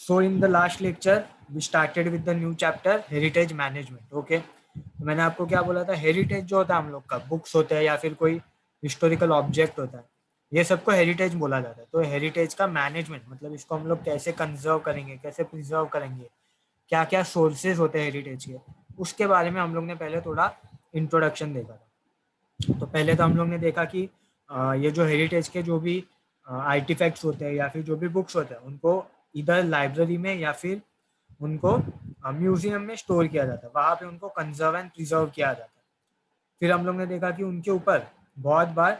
So in the last lecture, we started with the new chapter heritage management. Okay, तो मैंने आपको क्या बोला था, हेरिटेज जो होता है हम लोग का, बुक्स होते हैं या फिर कोई हिस्टोरिकल ऑब्जेक्ट होता है, ये सबको हेरिटेज बोला जाता है. तो हेरिटेज का मैनेजमेंट मतलब इसको हम लोग कैसे कंजर्व करेंगे, कैसे प्रिजर्व करेंगे, क्या क्या सोर्सेज होते हैं हेरिटेज के, उसके बारे में हम लोग ने पहले थोड़ा इंट्रोडक्शन देखा था. तो पहले तो हम लोग ने देखा कि ये जो हेरिटेज के जो भी आर्टिफैक्ट्स होते हैं या फिर जो भी बुक्स होते हैं, उनको इधर लाइब्रेरी में या फिर उनको म्यूजियम में स्टोर किया जाता है, वहाँ पे उनको कंजर्व एंड प्रिजर्व किया जाता है. फिर हम लोग ने देखा कि उनके ऊपर बहुत बार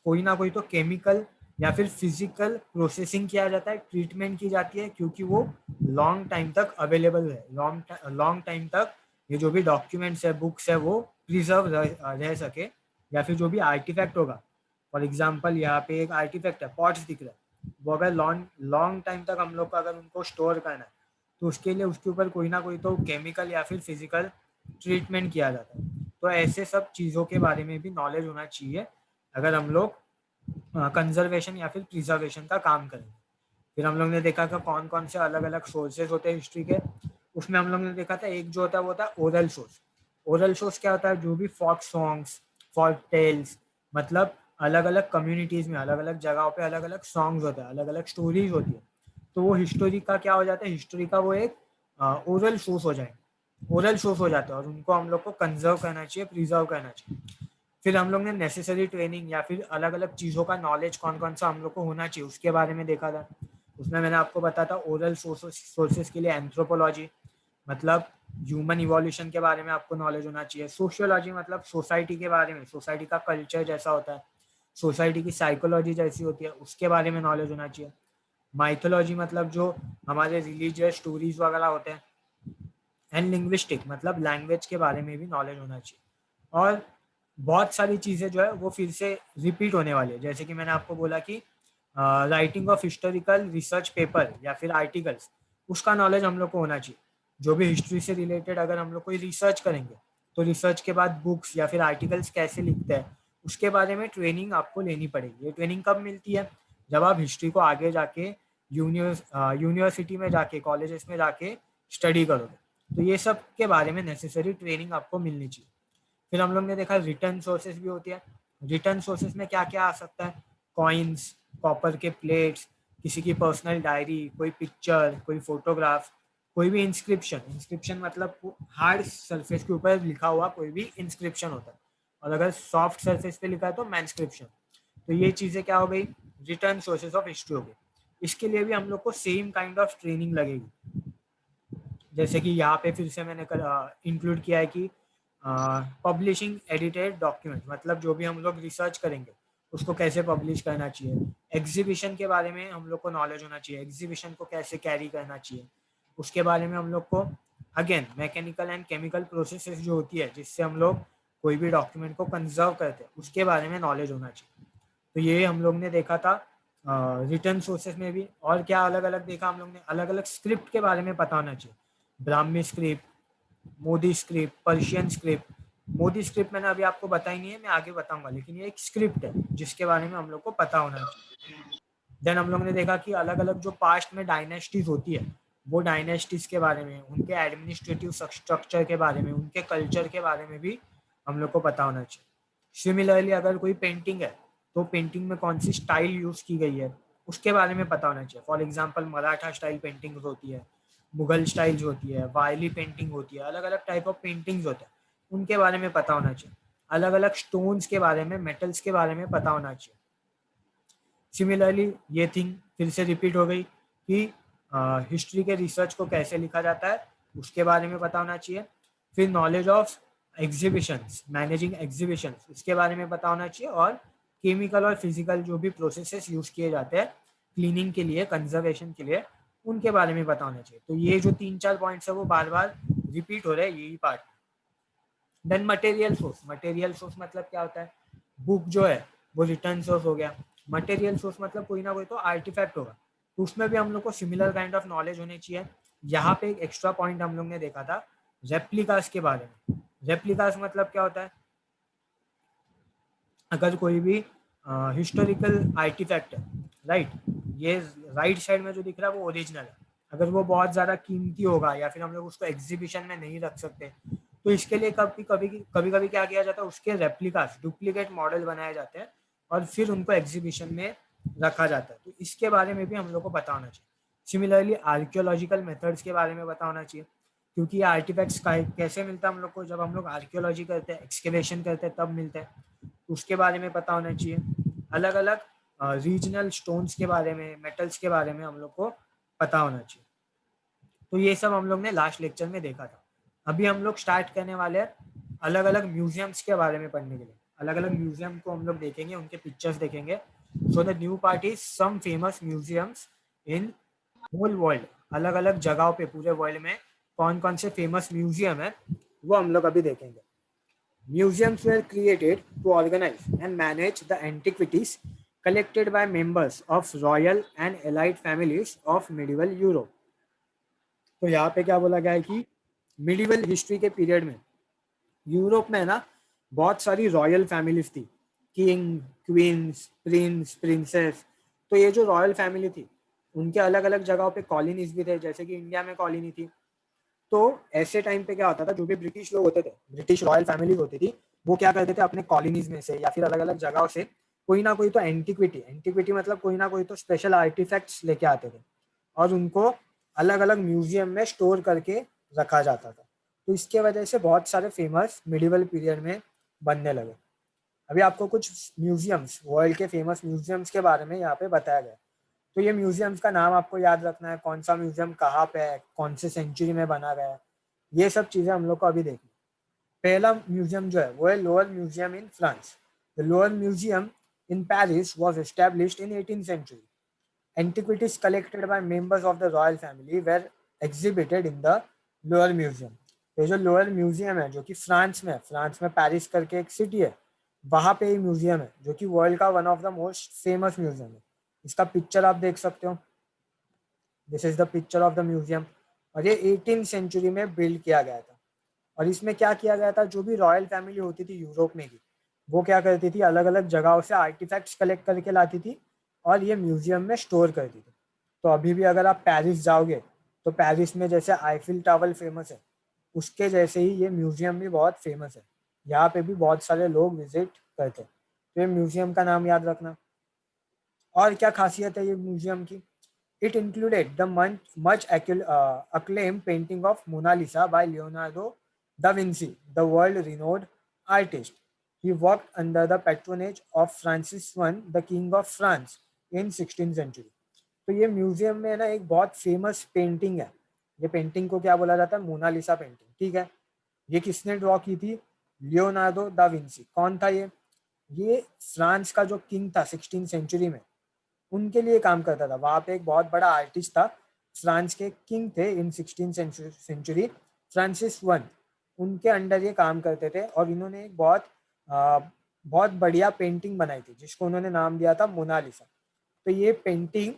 कोई ना कोई तो केमिकल या फिर फिजिकल प्रोसेसिंग किया जाता है, ट्रीटमेंट की जाती है, क्योंकि वो लॉन्ग टाइम तक अवेलेबल है, लॉन्ग टाइम तक ये जो भी डॉक्यूमेंट्स है, बुक्स है, वो प्रिजर्व रह सके. या फिर जो भी आर्टिफैक्ट होगा, फॉर एग्जाम्पल यहाँ पे एक आर्टिफैक्ट है, पॉट्स दिख रहा है, वो अगर लॉन्ग लॉन्ग टाइम तक हम लोग को अगर उनको स्टोर करना है, तो उसके लिए उसके ऊपर कोई ना कोई तो केमिकल या फिर फिजिकल ट्रीटमेंट किया जाता है. तो ऐसे सब चीज़ों के बारे में भी नॉलेज होना चाहिए अगर हम लोग कंजर्वेशन या फिर प्रिजर्वेशन का काम करेंगे. फिर हम लोग ने देखा कि कौन कौन से अलग अलग सोर्सेज होते हैं हिस्ट्री के. उसमें हम लोग ने देखा था एक जो होता है वो होता है ओरल सोर्स. ओरल सोर्स क्या होता है, जो भी फोक सॉन्ग्स, फोक टेल्स, मतलब अलग अलग कम्युनिटीज में अलग अलग जगहों पे अलग अलग सॉन्ग्स होते हैं, अलग अलग स्टोरीज होती है. तो वो हिस्टोरी का क्या हो जाता है, हिस्टोरी का वो एक ओरल सोर्स हो जाए, ओरल सोर्स हो जाता है, और उनको हम लोग को कंजर्व करना चाहिए, प्रिजर्व करना चाहिए. फिर हम लोग ने नेसेसरी ट्रेनिंग या फिर अलग अलग चीज़ों का नॉलेज कौन कौन सा हम लोग को होना चाहिए उसके बारे में देखा था. उसमें मैंने आपको बताया था ओरल सोर्सेज के लिए एंथ्रोपोलॉजी, मतलब ह्यूमन इवोल्यूशन के बारे में आपको नॉलेज होना चाहिए. सोशियोलॉजी मतलब सोसाइटी के बारे में, सोसाइटी का कल्चर जैसा होता है, सोसाइटी की साइकोलॉजी जैसी होती है, उसके बारे में नॉलेज होना चाहिए. माइथोलॉजी मतलब जो हमारे रिलीजियस स्टोरीज वगैरह होते हैं. एंड लिंग्विस्टिक मतलब लैंग्वेज के बारे में भी नॉलेज होना चाहिए. और बहुत सारी चीज़ें जो है वो फिर से रिपीट होने वाली है, जैसे कि मैंने आपको बोला कि writing of historical research paper या फिर आर्टिकल्स, उसका नॉलेज हम लोग को होना चाहिए. जो भी हिस्ट्री से रिलेटेड अगर हम लोग कोई रिसर्च करेंगे, तो रिसर्च के बाद बुक्स या फिर आर्टिकल्स कैसे लिखते हैं, उसके बारे में ट्रेनिंग आपको लेनी पड़ेगी. ये ट्रेनिंग कब मिलती है, जब आप हिस्ट्री को आगे जाके यूनिवर्सिटी में जाके, कॉलेजेस में जाके स्टडी करोगे. तो ये सब के बारे में नेसेसरी ट्रेनिंग आपको मिलनी चाहिए. फिर हम लोग ने देखा रिटर्न सोर्सेज भी होती है. रिटर्न सोर्सेज में क्या क्या आ सकता है, कॉइन्स, कॉपर के प्लेट्स, किसी की पर्सनल डायरी, कोई पिक्चर, कोई फोटोग्राफ, कोई भी इंस्क्रिप्शन. इंस्क्रिप्शन मतलब हार्ड सरफेस के ऊपर लिखा हुआ कोई भी इंस्क्रिप्शन होता है, और अगर सॉफ्ट सरफेस पे लिखा है तो मैंस्क्रिप्शन. तो ये चीज़ें क्या हो गई, रिटर्न सोर्सेज ऑफ हिस्ट्री हो गई. इसके लिए भी हम लोग को सेम काइंड ऑफ ट्रेनिंग लगेगी. जैसे कि यहाँ पे फिर से मैंने इंक्लूड किया है कि पब्लिशिंग एडिटेड डॉक्यूमेंट, मतलब जो भी हम लोग रिसर्च करेंगे उसको कैसे पब्लिश करना चाहिए. एग्जीबिशन के बारे में हम लोग को नॉलेज होना चाहिए, एग्जीबिशन को कैसे कैरी करना चाहिए, उसके बारे में हम लोग को again mechanical and chemical processes जो होती है जिससे हम लोग कोई भी डॉक्यूमेंट को कंजर्व करते हैं, उसके बारे में नॉलेज होना चाहिए. तो ये हम लोग ने देखा था रिटर्न सोर्सेस में भी. और क्या अलग अलग देखा हम लोग ने, अलग अलग स्क्रिप्ट के बारे में पता होना चाहिए. Brahmi script, Modi script, Persian script. Modi script मैंने अभी आपको बताई नहीं है, मैं आगे बताऊंगा, लेकिन ये एक स्क्रिप्ट है जिसके बारे में हम लोग को पता होना चाहिए. देन हम लोग ने देखा कि अलग अलग जो पास्ट में डायनेस्टीज होती है, वो डायनेस्टीज के बारे में, उनके एडमिनिस्ट्रेटिव स्ट्रक्चर के बारे में, उनके कल्चर के बारे में भी हम लोग को पता होना चाहिए. सिमिलरली अगर कोई पेंटिंग है, तो पेंटिंग में कौन सी स्टाइल यूज की गई है, उसके बारे में पता होना चाहिए. For example Maratha style painting होती है, मुगल स्टाइल्स होती है, वायली पेंटिंग होती है, अलग अलग टाइप ऑफ पेंटिंग्स होते हैं, उनके बारे में पता होना चाहिए. अलग अलग स्टोन्स के बारे में, मेटल्स के बारे में पता होना चाहिए. सिमिलरली ये थिंग फिर से रिपीट हो गई कि हिस्ट्री के रिसर्च को कैसे लिखा जाता है, उसके बारे में पता होना चाहिए. फिर knowledge of exhibitions, managing exhibitions, उसके बारे में पता होना चाहिए. और केमिकल और फिजिकल जो भी प्रोसेसेस यूज किए जाते हैं क्लीनिंग के लिए, कंजर्वेशन के लिए, उनके बारे में पता होना चाहिए. तो ये जो 3-4 पॉइंट्स है वो बार बार रिपीट हो रहे हैं यही part. Then material source. Material source मतलब क्या होता है, बुक जो है वो रिटर्न सोर्स हो गया. मटेरियल सोर्स मतलब कोई ना कोई तो आर्टिफैक्ट होगा, तो उसमें भी हम लोग को सिमिलर काइंड ऑफ नॉलेज होनी चाहिए. यहाँ पे एक एक्स्ट्रा पॉइंट हम लोग ने देखा था रेप्लिकास के बारे में. रेप्लिकास मतलब क्या होता है, अगर कोई भी हिस्टोरिकल आर्टिफैक्ट है, राइट, ये राइट साइड में जो दिख रहा है वो ओरिजिनल है. अगर वो बहुत ज़्यादा कीमती होगा या फिर हम लोग उसको एग्जीबिशन में नहीं रख सकते, तो इसके लिए कभी कभी क्या किया जाता है, उसके रेप्लिकास डुप्लीकेट मॉडल बनाए जाते हैं और फिर उनको एग्जीबिशन में रखा जाता है। तो इसके बारे में भी हम लोग को पता होना चाहिए। सिमिलरली आर्कियोलॉजिकल मेथड्स के बारे में पता होना चाहिए, क्योंकि ये आर्टिफैक्ट्स कैसे मिलता है हम लोग को, जब हम लोग आर्कियोलॉजी करते हैं, एक्सकेवेशन करते हैं, तब मिलते हैं। उसके बारे में पता होना चाहिए। अलग अलग रीजनल स्टोन्स के बारे में, मेटल्स के बारे में हम लोग को पता होना चाहिए। तो ये सब हम लोग ने लास्ट लेक्चर में देखा था। अभी हम लोग स्टार्ट करने वाले हैं अलग अलग म्यूजियम्स के बारे में पढ़ने के लिए। अलग अलग म्यूजियम को हम लोग देखेंगे, उनके पिक्चर्स देखेंगे। So the new part is some famous museums in whole world. अलग अलग जगहों पे पूरे वर्ल्ड में कौन कौन से फेमस म्यूजियम है वो हम लोग अभी देखेंगे। Museums were created to organize and manage the antiquities collected by members of royal and elite families of medieval Europe. तो यहाँ पे क्या बोला गया है कि मिडिवल हिस्ट्री के पीरियड में यूरोप में ना बहुत सारी रॉयल फैमिलीज थी, किंग, क्वींस, प्रिंस, प्रिंसेस। तो ये जो रॉयल फैमिली थी उनके अलग अलग जगहों पे कॉलोनीज भी थे, जैसे कि इंडिया में कॉलोनी थी। तो ऐसे टाइम पे क्या होता था, जो भी ब्रिटिश लोग होते थे, ब्रिटिश रॉयल फैमिली होती थी, वो क्या करते थे अपने कॉलोनीज में से या फिर अलग अलग जगहों से कोई ना कोई तो एंटिक्विटी, एंटिक्विटी मतलब कोई ना कोई तो स्पेशल आर्टिफैक्ट्स लेके आते थे और उनको अलग अलग म्यूजियम में स्टोर करके रखा जाता था। तो इसके वजह से बहुत सारे फेमस मिडिवल पीरियड में बनने लगे। अभी आपको कुछ म्यूजियम्स, वर्ल्ड के फेमस म्यूजियम्स के बारे में यहाँ पे बताया गया। तो ये म्यूजियम्स का नाम आपको याद रखना है, कौन सा म्यूजियम कहाँ पे है, कौन से सेंचुरी में बना गया है, ये सब चीज़ें हम लोग को अभी देखनी। पहला म्यूजियम जो है वो है lower museum in France. The Louvre museum in Paris was established in 18th century. Antiquities collected by members of the royal family were exhibited in the lower museum. ये जो लोअर म्यूजियम है जो कि France में, France में Paris करके एक city है, वहाँ पे ये म्यूजियम है जो कि वर्ल्ड का one of the most famous museum है। इसका पिक्चर आप देख सकते हो, this is the picture of the museum. और ये 18th सेंचुरी में बिल्ड किया गया था। और इसमें क्या किया गया था, जो भी रॉयल फैमिली होती थी यूरोप में की, वो क्या करती थी, अलग अलग जगहों से आर्टिफैक्ट्स कलेक्ट करके लाती थी और ये म्यूजियम में स्टोर करती थी। तो अभी भी अगर आप पेरिस जाओगे तो पेरिस में जैसे आईफिल टावर फेमस है, उसके जैसे ही ये म्यूजियम भी बहुत फेमस है। यहाँ पे भी बहुत सारे लोग विजिट करते हैं। तो ये म्यूजियम का नाम याद रखना। और क्या खासियत है ये म्यूजियम की? It included the much acclaimed painting of Mona Lisa by Leonardo da Vinci, the world renowned artist. He worked under the patronage of Francis I, the King of France, in 16th century. तो ये museum में ना एक बहुत famous painting है। ये painting को क्या बोला जाता है? मोनालिसा पेंटिंग, ठीक है। ये किसने ड्रॉ की थी? Leonardo da Vinci. कौन था ये फ्रांस का जो किंग था 16th सेंचुरी में, उनके लिए काम करता था। वहाँ पे एक बहुत बड़ा आर्टिस्ट था, फ्रांस के किंग थे इन 16th सेंचुरी, फ्रांसिस वन। उनके अंडर ये काम करते थे और इन्होंने एक बहुत बढ़िया पेंटिंग बनाई थी जिसको उन्होंने नाम दिया था मोनालिसा। तो ये पेंटिंग,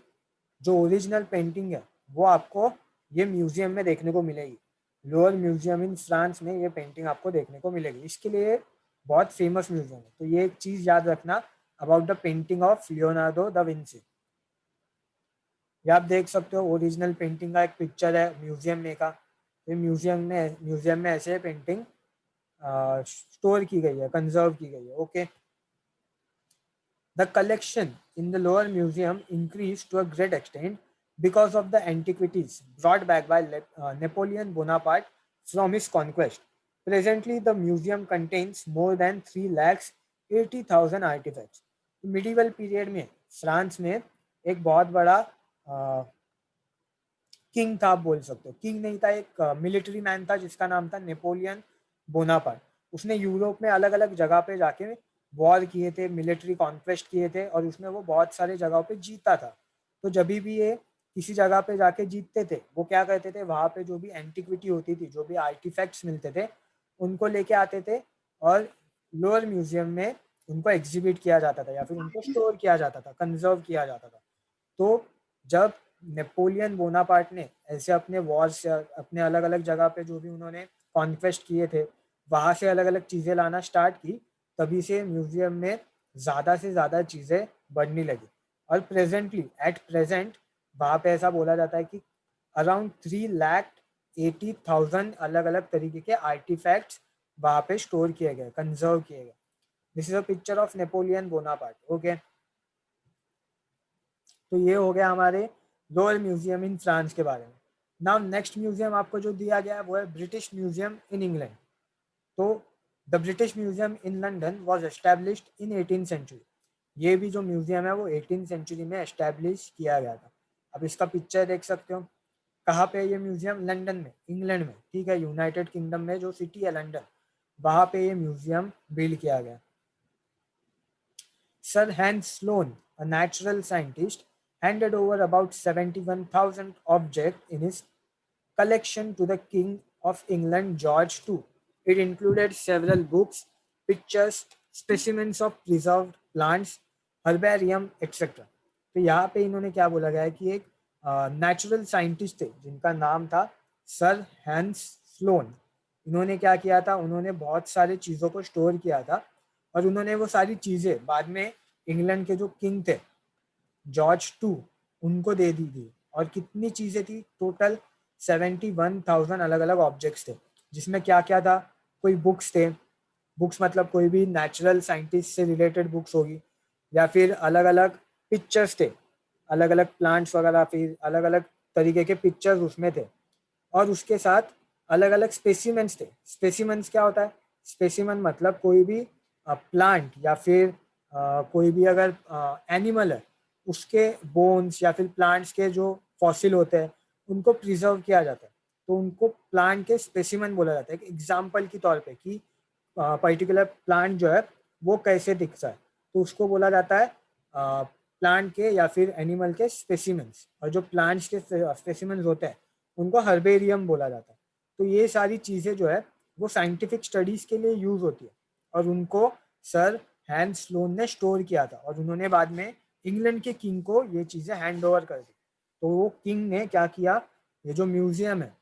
जो ओरिजिनल पेंटिंग है, वो आपको ये म्यूजियम में देखने को मिलेगी। लोअर म्यूजियम इन फ्रांस में ये पेंटिंग आपको देखने को मिलेगी। इसके लिए बहुत फेमस म्यूजियम है। तो ये एक चीज याद रखना about the painting of Leonardo da Vinci. ये आप देख सकते हो, ओरिजिनल पेंटिंग का एक पिक्चर है म्यूजियम में का। ये म्यूजियम में ऐसे पेंटिंग स्टोर की गई है, कंजर्व की गई है। Okay, the collection in the Louvre museum increase to a great extent because of the antiquities brought back by Napoleon Bonaparte from his conquest. Presently, the museum contains more than 3,80,000 artifacts. Medieval period में France में एक बहुत बड़ा king था, आप बोल सकते हो। किंग नहीं था, एक मिलिट्री मैन था जिसका नाम था नेपोलियन बोनापार्ट। उसने यूरोप में अलग अलग जगह पे जाके वॉर किए थे, मिलिट्री कॉन्क्वेस्ट किए थे और उसमें वो बहुत सारे जगहों पे जीता था। तो जब भी ये किसी जगह पे जाके जीतते थे, वो क्या करते थे, वहाँ पे जो भी एंटिक्विटी होती थी, जो भी आर्टिफैक्ट्स मिलते थे, उनको लेके आते थे और लोअर म्यूजियम में उनको एग्जिबिट किया जाता था या फिर उनको स्टोर किया जाता था, कंजर्व किया जाता था। तो जब नेपोलियन बोनापार्ट ने ऐसे अपने वॉर्स, अपने अलग अलग जगह पे जो भी उन्होंने कॉन्क्वेस्ट किए थे, वहाँ से अलग अलग चीज़ें लाना स्टार्ट की, तभी से म्यूजियम में ज़्यादा से ज़्यादा चीज़ें बढ़ने लगी। और एट प्रेजेंट वहाँ पे ऐसा बोला जाता है कि अराउंड 3,80,000 अलग अलग तरीके के आर्टिफैक्ट्स वहाँ पे स्टोर किए गए, कंजर्व किए गए। This is a picture of Napoleon Bonaparte. Okay, तो ये हो गया हमारे लोअर म्यूजियम इन फ्रांस के बारे में। नाउ नेक्स्ट म्यूजियम आपको जो दिया गया है वो है ब्रिटिश म्यूजियम इन इंग्लैंड। तो the British museum in London was established in 18th century. ये भी जो म्यूजियम है वो 18th सेंचुरी में एस्टैब्लिश किया गया था। अब इसका पिक्चर देख सकते हो। कहाँ पे है ये म्यूजियम? लंदन में, इंग्लैंड में, ठीक है, यूनाइटेड किंगडम में जो सिटी है लंदन, वहाँ पे ये म्यूजियम बिल्ड किया गया। Sir Hans Sloane, a natural scientist, handed over about 71,000 objects in his collection to the King of England George II. It included several books, pictures, specimens of preserved plants, herbarium, etc. तो यहाँ पे इन्होंने क्या बोला गया है कि एक नेचुरल साइंटिस्ट थे जिनका नाम था सर हैंस स्लोन। इन्होंने क्या किया था, उन्होंने बहुत सारी चीज़ों को स्टोर किया था और उन्होंने वो सारी चीज़ें बाद में इंग्लैंड के जो किंग थे जॉर्ज टू, उनको दे दी थी। और कितनी चीज़ें थी? टोटल 71,000 अलग अलग ऑब्जेक्ट्स थे, जिसमें क्या क्या था? कोई बुक्स थे, बुक्स मतलब कोई भी नेचुरल साइंटिस्ट से रिलेटेड बुक्स होगी, या फिर अलग अलग पिक्चर्स थे, अलग अलग प्लांट्स वगैरह, फिर अलग अलग तरीके के पिक्चर्स उसमें थे। और उसके साथ अलग अलग स्पेसिमेंट्स थे। स्पेसिमेंट्स क्या होता है? स्पेसिमेन मतलब कोई भी प्लांट या फिर कोई भी अगर एनिमल है, उसके बोन्स या फिर प्लांट्स के जो फॉसिल होते हैं उनको प्रिजर्व किया जाता है, तो उनको प्लांट के स्पेसिमेन बोला जाता है। एक एग्जाम्पल के तौर पे कि पर्टिकुलर प्लांट जो है वो कैसे दिखता है, तो उसको बोला जाता है प्लांट के या फिर एनिमल के स्पेसिमेंस। और जो प्लांट्स के स्पेसिमेंस होते हैं उनको हर्बेरियम बोला जाता है। तो ये सारी चीज़ें जो है वो साइंटिफिक स्टडीज़ के लिए यूज़ होती है, और उनको सर हैंस स्लोन ने स्टोर किया था, और उन्होंने बाद में इंग्लैंड के किंग को ये चीज़ें हैंड ओवर कर दी। तो वो किंग ने क्या किया, ये जो म्यूजियम है,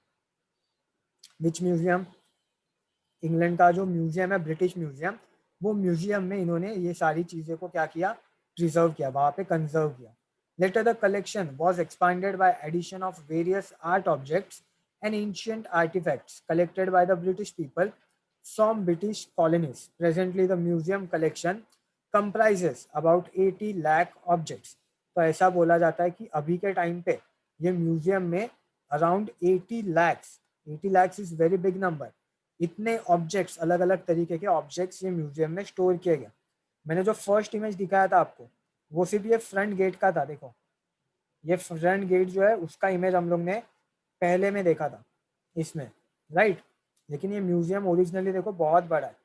विच म्यूजियम, इंग्लैंड का जो म्यूजियम है ब्रिटिश म्यूजियम, वो म्यूजियम में इन्होंने ये सारी चीज़ें को क्या किया, प्रिजर्व किया, वहाँ पे कंजर्व किया। Later the collection was expanded by addition of various art objects and ancient artifacts collected by the British people from British colonies. Presently the museum collection comprises about 80 lakh objects. तो ऐसा बोला जाता है कि अभी के time पे ये म्यूजियम में around 80 lakhs, 80 lakhs is very big number, इतने ऑब्जेक्ट्स, अलग अलग तरीके के ऑब्जेक्ट्स ये म्यूजियम में स्टोर किए गए। मैंने जो फर्स्ट इमेज दिखाया था आपको वो सिर्फ ये फ्रंट गेट का था। देखो ये फ्रंट गेट जो है उसका इमेज हम लोग ने पहले में देखा था इसमें, राइट। लेकिन ये म्यूजियम ओरिजिनली देखो बहुत बड़ा है,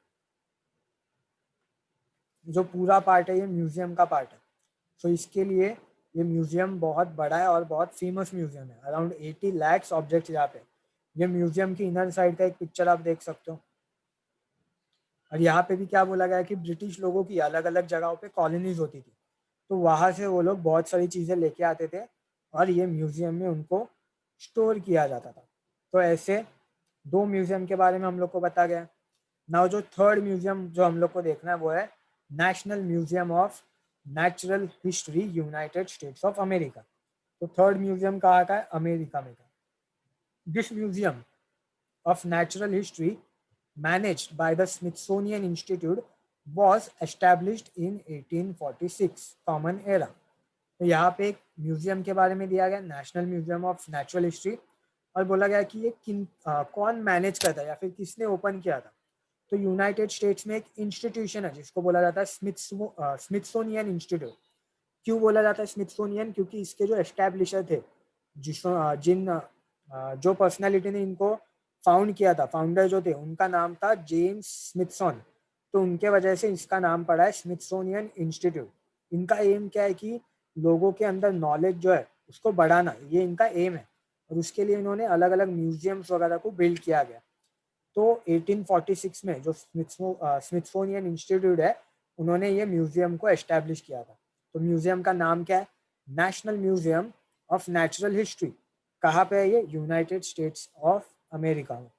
जो पूरा पार्ट है ये म्यूजियम का पार्ट है। तो इसके लिए ये म्यूजियम बहुत बड़ा है और बहुत फेमस म्यूजियम है। अराउंड 80 लैक्स ऑब्जेक्ट्स यहाँ पे। ये म्यूजियम की इनर साइड का एक पिक्चर आप देख सकते हो। और यहाँ पे भी क्या बोला गया है कि ब्रिटिश लोगों की अलग अलग जगहों पे कॉलोनीज होती थी, तो वहाँ से वो लोग बहुत सारी चीज़ें लेके आते थे और ये म्यूजियम में उनको स्टोर किया जाता था। तो ऐसे दो म्यूजियम के बारे में हम लोग को बता गया। नाउ जो थर्ड म्यूजियम जो हम लोग को देखना है वो है national museum of natural history, United states of America. तो थर्ड म्यूजियम कहाँ का है? अमेरिका में का। This museum of natural history managed by the Smithsonian Institute was established in 1846 common era. तो यहाँ पे एक म्यूजियम के बारे में दिया गया, national museum of natural history, और बोला गया कि ये कौन मैनेज करता है या फिर किसने ओपन किया था। तो यूनाइटेड स्टेट्स में एक इंस्टीट्यूशन है जिसको बोला जाता है स्मिथसोनियन इंस्टीट्यूट। क्यों बोला जाता है स्मिथसोनियन? क्योंकि इसके जो एस्टैब्लिशर थे, जो पर्सनालिटी ने इनको फाउंड किया था, फाउंडर जो थे, उनका नाम था जेम्स स्मिथसोन। तो उनके वजह से इसका नाम पड़ा है स्मिथसोनियन इंस्टीट्यूट। इनका एम क्या है कि लोगों के अंदर नॉलेज जो है उसको बढ़ाना, ये इनका एम है। और उसके लिए इन्होंने अलग अलग म्यूजियम्स वगैरह को बिल्ड किया गया। तो 1846 में जो स्मिथसोनियन इंस्टीट्यूट है उन्होंने ये म्यूजियम को एस्टैब्लिश किया था। तो म्यूजियम का नाम क्या है? National museum of natural history. कहाँ पे है ये? यूनाइटेड स्टेट्स ऑफ अमेरिका में।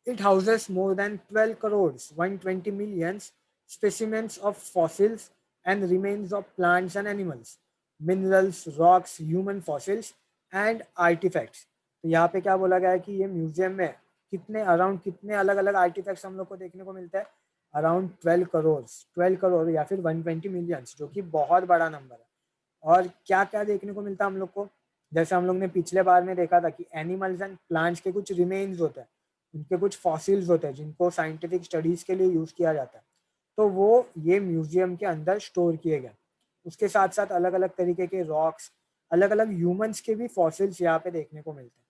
It houses more than 12 crores 120 millions specimens of fossils and remains of plants and animals, minerals, rocks, human fossils, and artefacts. तो यहाँ पे क्या बोला गया है कि ये म्यूजियम में कितने अलग अलग आर्टिफैक्ट्स हम लोग को देखने को मिलता है, अराउंड 12 करोड़ या फिर 120 मिलियंस, जो कि बहुत बड़ा नंबर है। और क्या क्या देखने को मिलता है हम लोग को, जैसे हम लोग ने पिछले बार में देखा था कि एनिमल्स एंड प्लांट्स के कुछ रिमेन्स होते हैं, उनके कुछ फॉसिल्स होते हैं जिनको साइंटिफिक स्टडीज के लिए यूज किया जाता है, तो वो ये म्यूजियम के अंदर स्टोर किए गए। उसके साथ साथ अलग अलग तरीके के रॉक्स, अलग अलग ह्यूमंस के भी फॉसिल्स यहाँ पे देखने को मिलते हैं।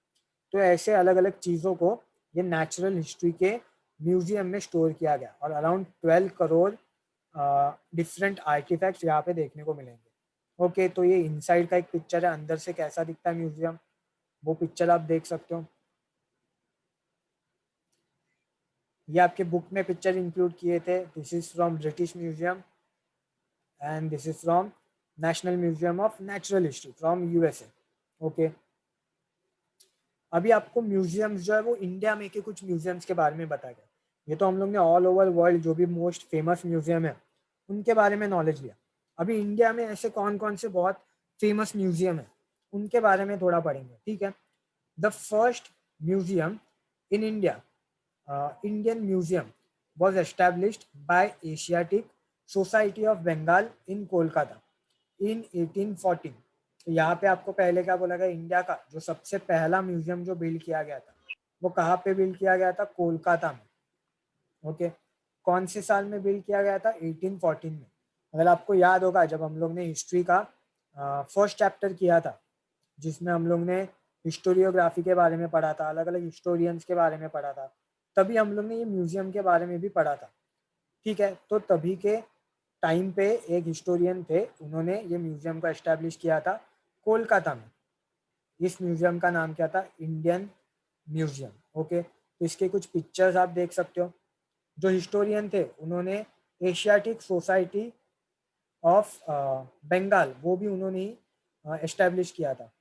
तो ऐसे अलग अलग चीज़ों को ये नेचुरल हिस्ट्री के म्यूजियम में स्टोर किया गया, और अराउंड 12 करोड़ डिफरेंट आर्टिफैक्ट्स यहाँ पे देखने को मिलेंगे। ओके, तो ये इनसाइड का एक पिक्चर है, अंदर से कैसा दिखता है म्यूजियम, वो पिक्चर आप देख सकते हो। ये आपके बुक में पिक्चर इंक्लूड किए थे। This is from British museum and this is from national museum of natural history from USA. Okay, अभी आपको म्यूजियम्स जो है वो इंडिया में के कुछ म्यूजियम्स के बारे में बताया गया। ये तो हम लोग ने ऑल ओवर वर्ल्ड जो भी मोस्ट फेमस म्यूजियम है उनके बारे में नॉलेज लिया। अभी इंडिया में ऐसे कौन कौन से बहुत फेमस म्यूजियम है उनके बारे में थोड़ा पढ़ेंगे, ठीक है। The first museum in India, Indian museum, was established by Asiatic Society of Bengal in Kolkata in 1814। तो यहाँ पे आपको पहले क्या बोला गया, इंडिया का जो सबसे पहला म्यूजियम जो बिल्ड किया गया था वो कहाँ पे बिल्ड किया गया था, कोलकाता में। ओके, कौन से साल में बिल्ड किया गया था, 1814 में। अगर आपको याद होगा जब हम लोग ने हिस्ट्री का फर्स्ट चैप्टर किया था, जिसमें हम लोग ने हिस्टोरियोग्राफी के बारे में पढ़ा था, अलग अलग हिस्टोरियंस के बारे में पढ़ा था, तभी हम लोग ने ये म्यूजियम के बारे में भी पढ़ा था, ठीक है। तो तभी के टाइम पे एक हिस्टोरियन थे, उन्होंने ये म्यूजियम को एस्टेब्लिश किया था कोलकाता में। इस म्यूजियम का नाम क्या था, इंडियन म्यूजियम। ओके, तो इसके कुछ पिक्चर्स आप देख सकते हो। जो हिस्टोरियन थे उन्होंने एशियाटिक सोसाइटी ऑफ बंगाल, वो भी उन्होंने ही एस्टेब्लिश किया था।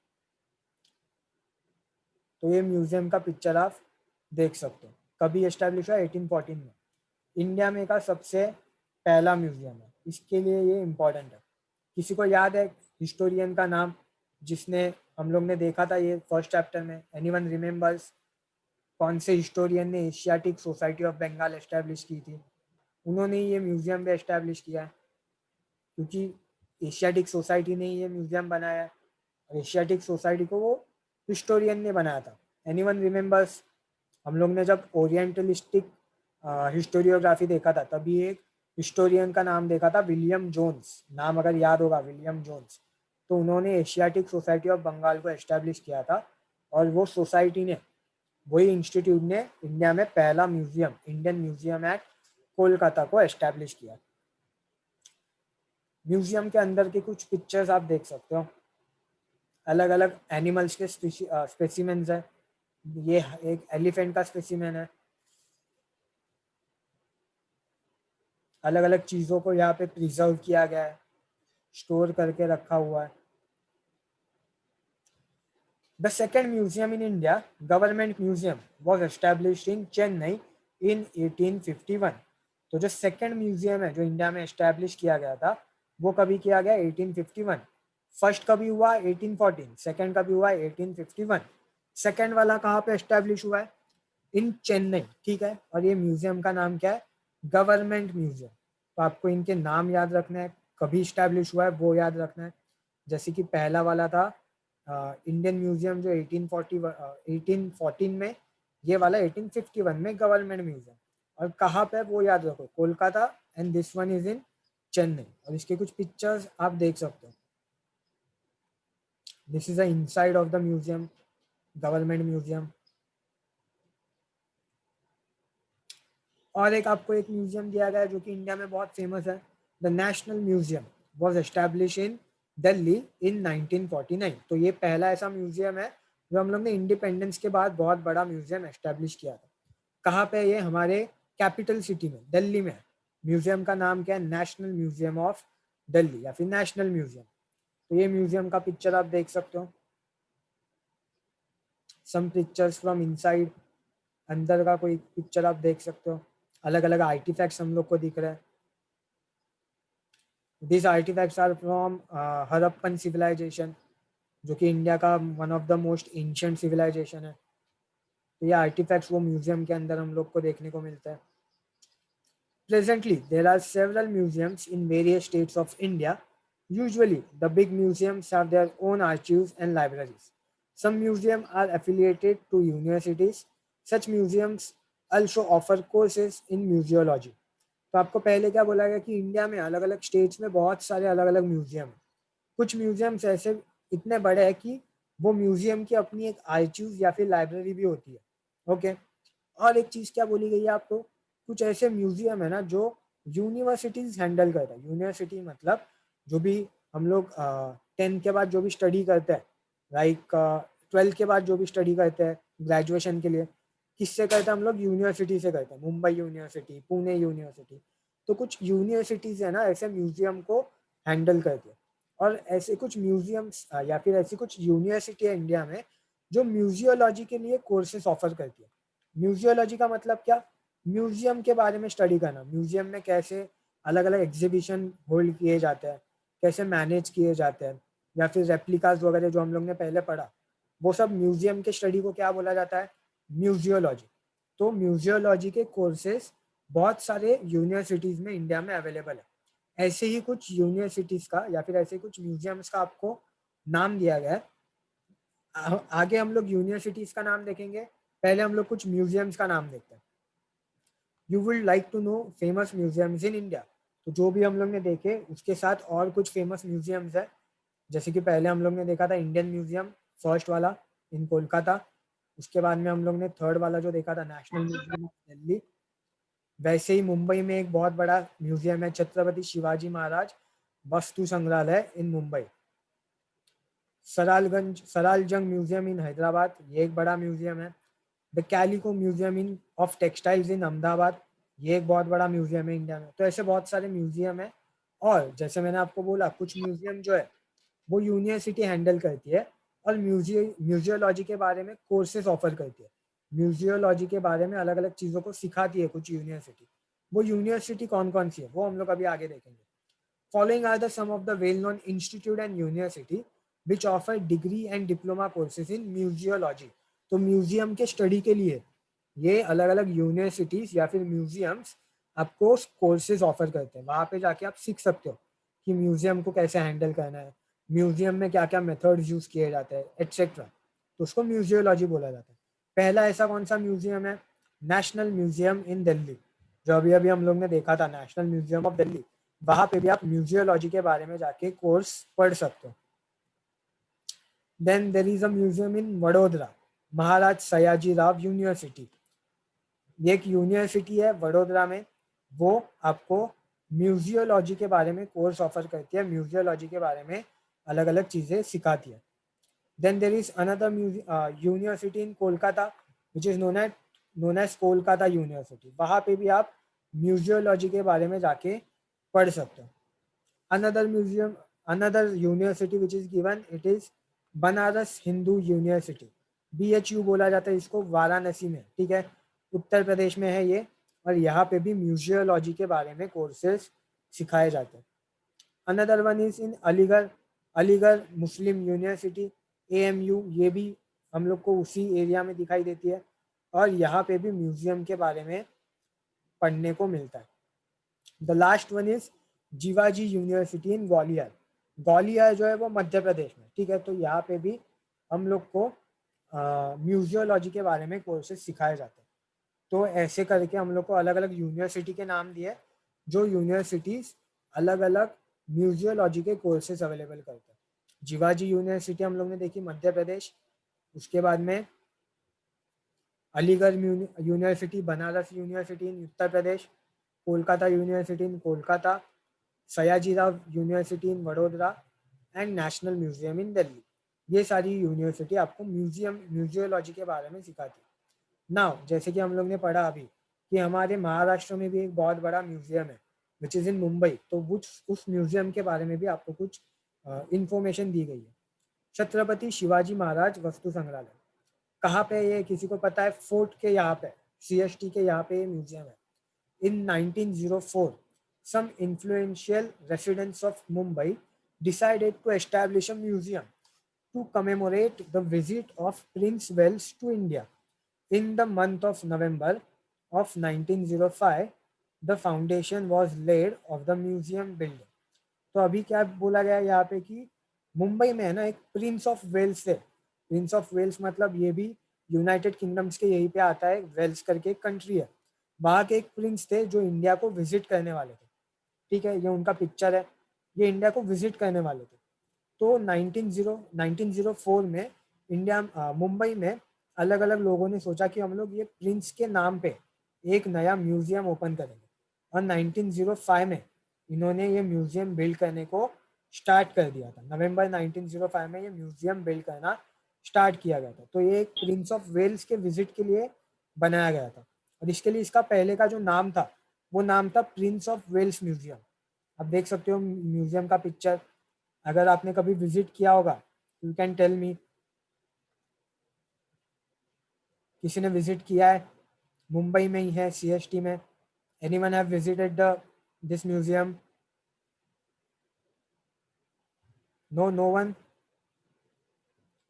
तो ये म्यूजियम का पिक्चर आप देख सकते हो। कभी एस्टेब्लिश हुआ, 1814 में। इंडिया में का सबसे पहला म्यूजियम है, इसके लिए ये इम्पोर्टेंट है। किसी को याद है हिस्टोरियन का नाम जिसने, हम लोग ने देखा था ये फर्स्ट चैप्टर में, एनीवन रिमेम्बर्स कौन से हिस्टोरियन ने Asiatic Society of Bengal establish की थी? उन्होंने ये म्यूजियम भी एस्टेब्लिश किया है, क्योंकि एशियाटिक सोसाइटी ने ये म्यूजियम बनाया है, और एशियाटिक सोसाइटी को वो हिस्टोरियन ने बनाया था। एनीवन रिमेम्बर्स, हम लोग ने जब ओरिएंटलिस्टिक हिस्टोरियोग्राफी देखा था तभी एक हिस्टोरियन का नाम देखा था, विलियम जोन्स, नाम अगर याद होगा, विलियम जोन्स। तो उन्होंने एशियाटिक सोसाइटी ऑफ बंगाल को एस्टेब्लिश किया था, और वो सोसाइटी ने, वही इंस्टीट्यूट ने इंडिया में पहला museum, Indian museum at Kolkata को एस्टेब्लिश किया। म्यूजियम के अंदर के कुछ पिक्चर्स आप देख सकते हो, अलग अलग एनिमल्स के स्पेसिमेंस है। ये एक एलिफेंट का स्पेसिमेन है। अलग अलग चीज़ों को यहाँ पे प्रिजर्व किया गया है, स्टोर करके रखा हुआ है। The second museum in India, government museum, was established in Chennai in 1851। तो जो सेकेंड म्यूजियम है जो इंडिया में एस्टेब्लिश किया गया था वो कभी किया गया, 1851। फर्स्ट कभी हुआ, 1814। सेकेंड कभी हुआ, 1851। सेकेंड वाला कहाँ पे एस्टेब्लिश हुआ है, इन चेन्नई, ठीक है। और ये म्यूजियम का नाम क्या है, गवर्नमेंट म्यूजियम। तो आपको इनके नाम याद रखना है, कभी स्टैब्लिश हुआ है वो याद रखना है। जैसे कि पहला वाला था इंडियन म्यूजियम जो 1814 में, ये वाला 1851 में गवर्नमेंट म्यूजियम। और कहाँ पे वो याद रखो, Kolkata, and this one is in Chennai. और इसके कुछ पिक्चर्स आप देख सकते हो। This is the inside of the museum, government museum. और एक आपको एक म्यूजियम दिया गया है जो कि इंडिया में बहुत फेमस है, the national museum, was establish in Delhi in 1949। तो ये पहला ऐसा म्यूजियम है जो हम लोग ने इंडिपेंडेंस के बाद बहुत बड़ा म्यूजियम एस्टैब्लिश किया था। कहाँ पे, ये हमारे कैपिटल सिटी में, दिल्ली में। म्यूजियम का नाम क्या है, नेशनल म्यूजियम ऑफ दिल्ली या फिर नेशनल म्यूजियम। तो ये म्यूजियम का पिक्चर आप देख सकते हो। सम पिक्चर्स फ्रॉम इनसाइड, अंदर का कोई पिक्चर आप देख सकते हो। अलग अलग आर्टिफैक्ट्स हम लोग को दिख रहे हैं। These artifacts are from Harappan civilization. जो कि इंडिया का one of the most ancient civilisation है। तो ये आर्टिफैक्ट्स वो म्यूजियम के अंदर हम लोग को देखने को मिलता है। Presently, there are several museums in various states of India. Usually, the big museums have their own archives and libraries. Some museums are affiliated to universities. Such museums also offer courses in museology. तो आपको पहले क्या बोला गया कि India में अलग अलग स्टेट्स में बहुत सारे अलग अलग म्यूजियम हैं। कुछ म्यूजियम्स ऐसे इतने बड़े हैं कि वो म्यूजियम की अपनी एक आर्चिव या फिर लाइब्रेरी भी होती है। ओके, और एक चीज क्या बोली गई है आपको, कुछ ऐसे म्यूजियम है ना जो यूनिवर्सिटीज हैंडल करता है। यूनिवर्सिटी मतलब जो भी हम लोग 10th के बाद जो भी स्टडी करते हैं, लाइक 12th के बाद जो भी स्टडी करते हैं ग्रेजुएशन के लिए, किससे करते हैं हम लोग, यूनिवर्सिटी से करते हैं। मुंबई यूनिवर्सिटी, पुणे यूनिवर्सिटी, तो कुछ यूनिवर्सिटीज है ना ऐसे म्यूजियम को हैंडल करती है। और ऐसे कुछ म्यूजियम्स या फिर ऐसी कुछ यूनिवर्सिटी है इंडिया में जो म्यूजियोलॉजी के लिए कोर्सेज ऑफर करती है। म्यूजियोलॉजी का मतलब क्या, म्यूजियम के बारे में स्टडी करना, म्यूजियम में कैसे अलग अलग एग्जीबिशन होल्ड किए जाते हैं, कैसे मैनेज किए जाते हैं, या फिर रेप्लिकास वगैरह जो हम लोग ने पहले पढ़ा, वो सब म्यूजियम के स्टडी को क्या बोला जाता है, म्यूजियोलॉजी। तो म्यूजियोलॉजी के कोर्सेज बहुत सारे यूनिवर्सिटीज में इंडिया में अवेलेबल है। ऐसे ही कुछ यूनिवर्सिटीज का या फिर ऐसे कुछ म्यूजियम्स का आपको नाम दिया गया है। आगे हम लोग यूनिवर्सिटीज का नाम देखेंगे, पहले हम लोग कुछ म्यूजियम्स का नाम देखते हैं। You will like to know famous museums in India. तो जो भी हम लोग ने देखे उसके साथ और कुछ फेमस म्यूजियम्स है, जैसे कि पहले हम लोग ने देखा था इंडियन म्यूजियम, फर्स्ट वाला इन कोलकाता। उसके बाद में हम लोग ने थर्ड वाला जो देखा था नेशनल म्यूजियम ऑफ दिल्ली। वैसे ही मुंबई में एक बहुत बड़ा म्यूजियम है, छत्रपति शिवाजी महाराज वस्तु संग्रहालय इन मुंबई। सरालजंग म्यूजियम इन हैदराबाद, ये एक बड़ा म्यूजियम है। The calico museum in of textiles इन अहमदाबाद, ये एक बहुत बड़ा म्यूजियम है इंडिया में। तो ऐसे बहुत सारे म्यूजियम है। और जैसे मैंने आपको बोला कुछ म्यूजियम जो है वो यूनिवर्सिटी हैंडल करती है और म्यूजियोलॉजी के बारे में कोर्सेज ऑफर करती है। म्यूजियोलॉजी के बारे में अलग अलग चीज़ों को सिखाती है कुछ यूनिवर्सिटी। वो यूनिवर्सिटी कौन कौन सी है वो हम लोग अभी आगे देखेंगे। Following are the some of the well-known institute and university which offer degree and diploma courses in museology. तो म्यूजियम के स्टडी के लिए ये अलग अलग यूनिवर्सिटीज या फिर म्यूजियम्स आपको कोर्सेज ऑफर करते हैं। वहाँ पे जाके आप सीख सकते हो कि म्यूजियम को कैसे हैंडल करना है, म्यूजियम में क्या क्या मेथड्स यूज किए जाते हैं एटसेट्रा। तो उसको म्यूजियोलॉजी बोला जाता है। पहला ऐसा कौन सा म्यूजियम है, नेशनल म्यूजियम इन दिल्ली, जो अभी अभी हम लोग ने देखा था नेशनल म्यूजियम ऑफ दिल्ली। वहां पे भी आप म्यूजियोलॉजी के बारे में जाके कोर्स पढ़ सकते हो। Then there is a museum in Vadodara, Maharaja Sayaji Rao university. ये एक यूनिवर्सिटी है वडोदरा में, वो आपको म्यूजियोलॉजी के बारे में कोर्स ऑफर करती है, म्यूजियोलॉजी के बारे में अलग अलग चीज़ें सिखाती है। Then there is another university in Kolkata which is known as Kolkata university. वहाँ पे भी आप म्यूजियोलॉजी के बारे में जाके पढ़ सकते हो। another museum another university which is given, it is Banaras Hindu university, BHU बोला जाता है इसको, वाराणसी में, ठीक है, उत्तर प्रदेश में है ये। और यहाँ पे भी म्यूजियोलॉजी के बारे में कोर्सेज सिखाए जाते हैं। Another one is in Aligarh, Aligarh Muslim university, AMU, ये भी हम लोग को उसी एरिया में दिखाई देती है। और यहाँ पे भी म्यूजियम के बारे में पढ़ने को मिलता है। The last one is Jiwaji university in Gwalior. Gwalior जो है वो मध्य प्रदेश में, ठीक है। तो यहाँ पे भी हम लोग को म्यूजियोलॉजी के बारे में कोर्सेज सिखाए जाते हैं। तो ऐसे करके हम लोग को अलग अलग यूनिवर्सिटी के नाम दिए, जो यूनिवर्सिटीज अलग अलग म्यूजियोलॉजी के कोर्सेज अवेलेबल करते हैं। जीवाजी यूनिवर्सिटी हम लोग ने देखी मध्य प्रदेश, उसके बाद में Aligarh university, Banaras university in Uttar Pradesh, Kolkata university in Kolkata, Sayaji Rao university in Vadodara and national museum in Delhi. ये सारी यूनिवर्सिटी आपको म्यूजियोलॉजी के बारे में सिखाती है। नाउ जैसे कि हम लोग ने पढ़ा अभी कि हमारे महाराष्ट्र में भी एक बहुत बड़ा म्यूजियम है विच इज़ इन मुंबई। तो उस म्यूजियम के बारे में भी आपको कुछ इंफॉर्मेशन दी गई है। छत्रपति शिवाजी महाराज वस्तु संग्रहालय कहाँ पे, ये किसी को पता है? फोर्ट के यहाँ पे, CST के यहाँ पे म्यूजियम है। In 1904, some influential residents of Mumbai decided to establish a museum to commemorate the visit of Prince Wales to India. In the month of November of 1905, the foundation was laid of the museum building. तो अभी क्या बोला गया यहाँ पे कि मुंबई में है ना एक प्रिंस ऑफ वेल्स है. प्रिंस ऑफ वेल्स मतलब ये भी यूनाइटेड किंगडम्स के यहीं पे आता है. वेल्स करके एक कंट्री है, वहाँ के एक प्रिंस थे जो इंडिया को विजिट करने वाले थे. ठीक है, ये उनका पिक्चर है, ये इंडिया को विजिट करने वाले थे. तो 1904 में इंडिया मुंबई में अलग अलग लोगों ने सोचा कि हम लोग ये प्रिंस के नाम पे एक नया म्यूजियम ओपन करेंगे. और 1905 में इन्होंने ये म्यूजियम बिल्ड करने को स्टार्ट कर दिया था. नवंबर 1905 में ये म्यूजियम बिल्ड करना स्टार्ट किया गया था. तो ये एक प्रिंस ऑफ वेल्स के विजिट के लिए बनाया गया था. और इसके लिए इसका पहले का जो नाम था वो नाम था प्रिंस ऑफ वेल्स म्यूजियम. आप देख सकते हो म्यूजियम का पिक्चर. अगर आपने कभी विजिट किया होगा, यू कैन टेल मी. किसी ने विजिट किया है? मुंबई में ही है, CST में. Anyone have visited this museum? No, no one.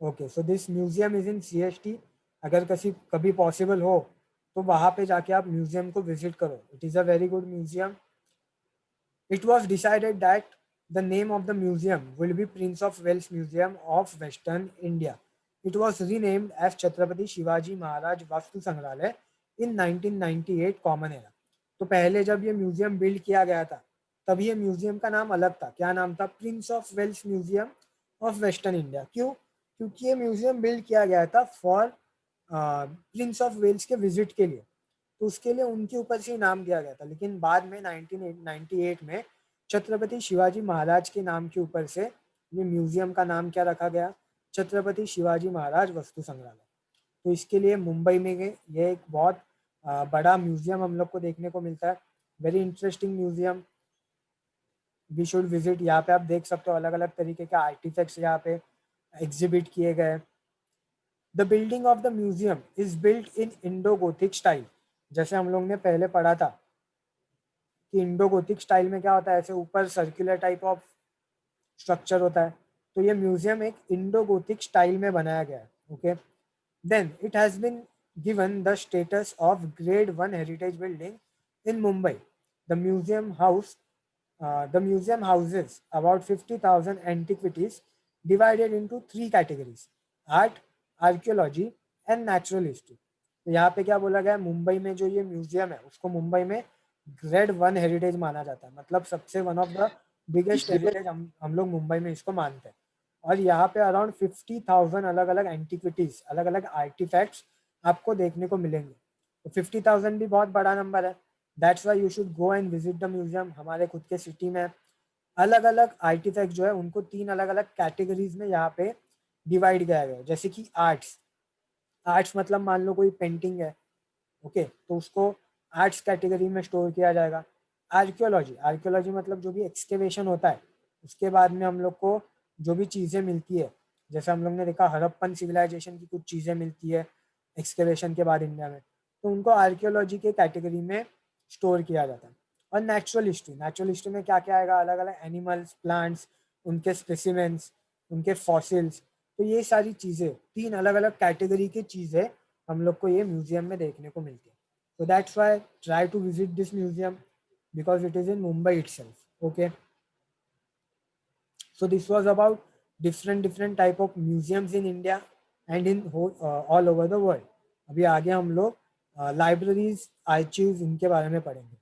Okay, so this museum is in CST. अगर कभी पॉसिबल हो तो वहाँ पे जाके आप म्यूजियम को विजिट करो. It is a very good museum. It was decided that the name of the museum will be Prince of Wales Museum of Western India. It was renamed as Chhatrapati Shivaji Maharaj Vastu Sangrahalaya in 1998 Common Era. तो पहले जब ये museum build किया गया था तब ये museum का नाम अलग था. क्या नाम था? Prince of Wales museum of western India. क्यों? क्योंकि ये म्यूजियम बिल्ड किया गया था फॉर प्रिंस ऑफ वेल्स के विजिट के लिए. तो उसके लिए उनके ऊपर से नाम दिया गया था. लेकिन बाद में 1998 में छत्रपति शिवाजी महाराज के नाम के ऊपर से ये म्यूजियम का नाम क्या रखा गया? छत्रपति शिवाजी महाराज वस्तु संग्रहालय. तो इसके लिए मुंबई में ये एक बहुत बड़ा म्यूजियम हम लोग को देखने को मिलता है. Very interesting museum. We should visit. यहाँ पे आप देख सकते हो अलग अलग तरीके के आर्टिफैक्ट्स यहाँ पे एग्जिबिट किए गए. The building of the museum is built in Indo Gothic style. जैसे हम लोग ने पहले पढ़ा था कि इंडो गोथिक स्टाइल में क्या होता है, ऐसे ऊपर सर्कुलर टाइप ऑफ स्ट्रक्चर होता है. तो ये म्यूजियम एक इंडो गोथिक स्टाइल में बनाया गया है. Okay, then it has been given the status of grade 1 heritage building in Mumbai. The museum houses about 50,000 antiquities divided into 3 categories: art, archaeology and natural history. तो यहाँ पे क्या बोला गया, मुंबई में जो ये म्यूजियम है उसको मुंबई में ग्रेड 1 हेरिटेज माना जाता है. मतलब सबसे one of the biggest heritage हम लोग मुंबई में इसको मानते हैं. और यहाँ पे अराउंड 50,000 अलग अलग एंटिक्विटीज, अलग अलग आर्टिफैक्ट्स आपको देखने को मिलेंगे. तो 50,000 भी बहुत बड़ा नंबर है. That's why you should go and visit the museum. हमारे खुद के सिटी में अलग अलग आर्टिफैक्ट जो है उनको 3 अलग अलग कैटेगरीज में यहाँ पे डिवाइड किया गया है. जैसे कि आर्ट्स मतलब मान लो कोई पेंटिंग है, ओके, तो उसको आर्ट्स कैटेगरी में स्टोर किया जाएगा. आर्कियोलॉजी मतलब जो भी एक्सकेवेशन होता है उसके बाद में हम लोग को जो भी चीज़ें मिलती है, जैसे हम लोग ने देखा हड़प्पन सिविलाइजेशन की कुछ चीज़ें मिलती है एक्सकेवेशन के बाद इंडिया में, तो उनको आर्कियोलॉजी के कैटेगरी में स्टोर किया जाता है. और नेचुरल हिस्ट्री में क्या क्या आएगा, अलग अलग एनिमल्स, प्लांट्स, उनके स्पेसिमेंट्स, उनके फॉसिल्स. तो ये सारी चीज़ें 3 अलग अलग कैटेगरी की चीज़ें हम लोग को ये म्यूजियम में देखने को मिलती है. So that's why try to visit this museum because it is in Mumbai itself. Okay. So this was about different type of museums in India and in all over the world. अभी आगे हम लोग libraries, archives इनके बारे में पढ़ेंगे.